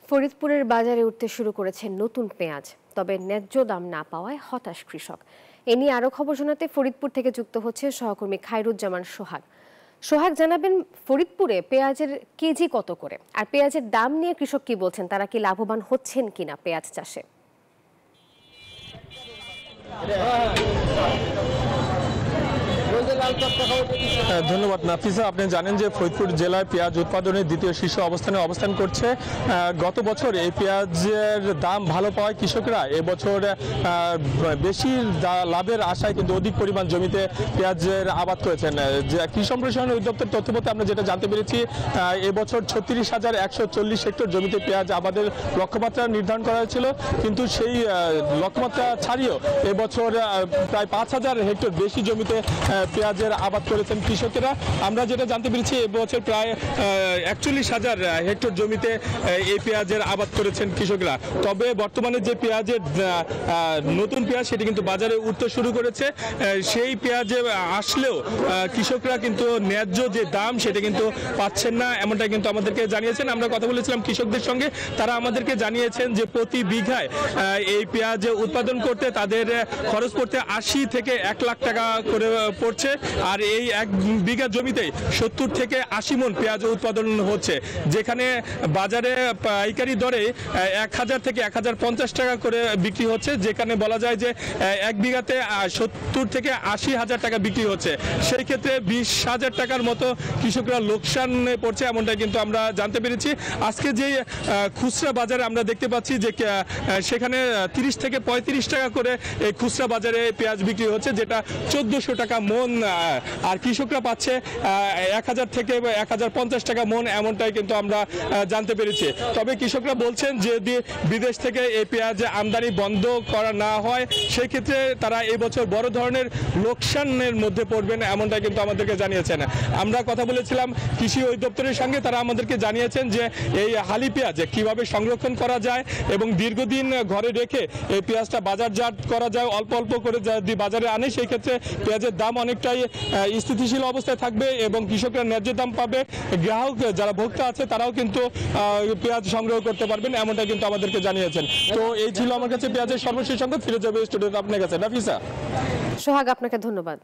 ফরিদপুরের বাজারে উঠতে শুরু করেছে নতুন পেঁয়াজ, তবে ন্যায্য দাম না পাওয়ায় হতাশ কৃষক। এ নিয়ে আরো খবর শোনাতে ফরিদপুর থেকে যুক্ত হচ্ছে সহকর্মী খায়রুজ্জামান সোহাগ। সোহাগ, জানাবেন ফরিদপুরে পেঁয়াজের কেজি কত করে, আর পেঁয়াজের দাম নিয়ে কৃষক কি বলছেন, তারা কি লাভবান হচ্ছেন কিনা পেঁয়াজ চাষে? ধন্যবাদ নাফিসা। আপনি জানেন যে ফরিদপুর জেলায় পেঁয়াজ উৎপাদনের দ্বিতীয় শীর্ষ অবস্থানে অবস্থান করছে। গত বছর এই পেঁয়াজের দাম ভালো পাওয়ায় কৃষকরা এবছর বেশি লাভের আশায় কিন্তু অধিক পরিমাণ জমিতে পেঁয়াজের আবাদ করেছেন। যে কৃষি সম্প্রসারণ অধিদপ্তর তথ্যমতে আমরা যেটা জানতে পেরেছি, এবছর 36,140 হেক্টর জমিতে পেঁয়াজ আবাদের লক্ষ্যমাত্রা নির্ধারণ করা হয়েছিল, কিন্তু সেই লক্ষ্যমাত্রা ছাড়িয়েও এবছর প্রায় 5,000 হেক্টর বেশি জমিতে পেঁয়াজের আবাদ করেছেন কৃষকেরা। আমরা যেটা জানতে পেরেছি, এবছর প্রায় 41,000 হেক্টর জমিতে এই পেঁয়াজের আবাদ করেছেন কৃষকরা। তবে বর্তমানে যে পেঁয়াজের নতুন পেঁয়াজ সেটি কিন্তু বাজারে উঠতে শুরু করেছে। সেই পেঁয়াজে আসলেও কৃষকরা কিন্তু ন্যায্য যে দাম সেটা কিন্তু পাচ্ছেন না, এমনটা কিন্তু আমাদেরকে জানিয়েছেন। আমরা কথা বলেছিলাম কৃষকদের সঙ্গে, তারা আমাদেরকে জানিয়েছেন যে প্রতি বিঘায় এই পেঁয়াজ উৎপাদন করতে তাদের খরচ পড়তে 80 থেকে 1 লাখ টাকা করে পড়ছে, আর এই 1 বিঘা জমিতে 70 থেকে 80 মণ পেঁয়াজ উৎপাদন হচ্ছে, যেখানে বাজারে পাইকারি দরে 1000 থেকে 1050 টাকা করে বিক্রি হচ্ছে, যেখানে বলা যায় যে 1 বিঘাতে 70 থেকে 80 হাজার টাকা বিক্রি হচ্ছে। সেই ক্ষেত্রে 20,000 টাকার মতো কৃষকরা লোকসানে পড়ছে, এমনটাই কিন্তু আমরা জানতে পেরেছি। আজকে যে খুচরা বাজারে আমরা দেখতে পাচ্ছি যে সেখানে 30 থেকে 35 টাকা করে এই খুচরা বাজারে পেঁয়াজ বিক্রি হচ্ছে, যেটা 1400 টাকা মন, আর কৃষকরা পাচ্ছে 1000 থেকে 1050 টাকা মন, এমনটাই কিন্তু আমরা জানতে পেরেছি। তবে কৃষকরা বলছেন যদি বিদেশ থেকে এই পেঁয়াজ আমদানি বন্ধ করা না হয়, সেই ক্ষেত্রে তারা এবছর বড় ধরনের লোকসানের মধ্যে পড়বেন, এমনটাই কিন্তু আমাদেরকে জানিয়েছেন। আমরা কথা বলেছিলাম কৃষি অধিদপ্তরের সঙ্গে, তারা আমাদেরকে জানিয়েছেন যে এই হালি পেঁয়াজ কিভাবে সংরক্ষণ করা যায় এবং দীর্ঘদিন ঘরে রেখে এই পেঁয়াজটা বাজারজাত করা যায়, অল্প অল্প করে যদি বাজারে আনে সেই ক্ষেত্রে পেঁয়াজের দাম অনেকটাই স্থিতিশীল অবস্থায় থাকবে এবং কৃষকরা ন্যায্য দাম পাবে। গ্রাহক যারা ভোক্তা আছে তারাও কিন্তু পেঁয়াজ সংগ্রহ করতে পারবেন, এমনটা কিন্তু আমাদেরকে জানিয়েছেন। তো এই ছিল আমার কাছে পেঁয়াজের সর্বশেষ সংখ্যা। ফিরে যাবে স্টুডিওতে আপনার কাছে। নাফিসা। সোহাগ, আপনাকে ধন্যবাদ।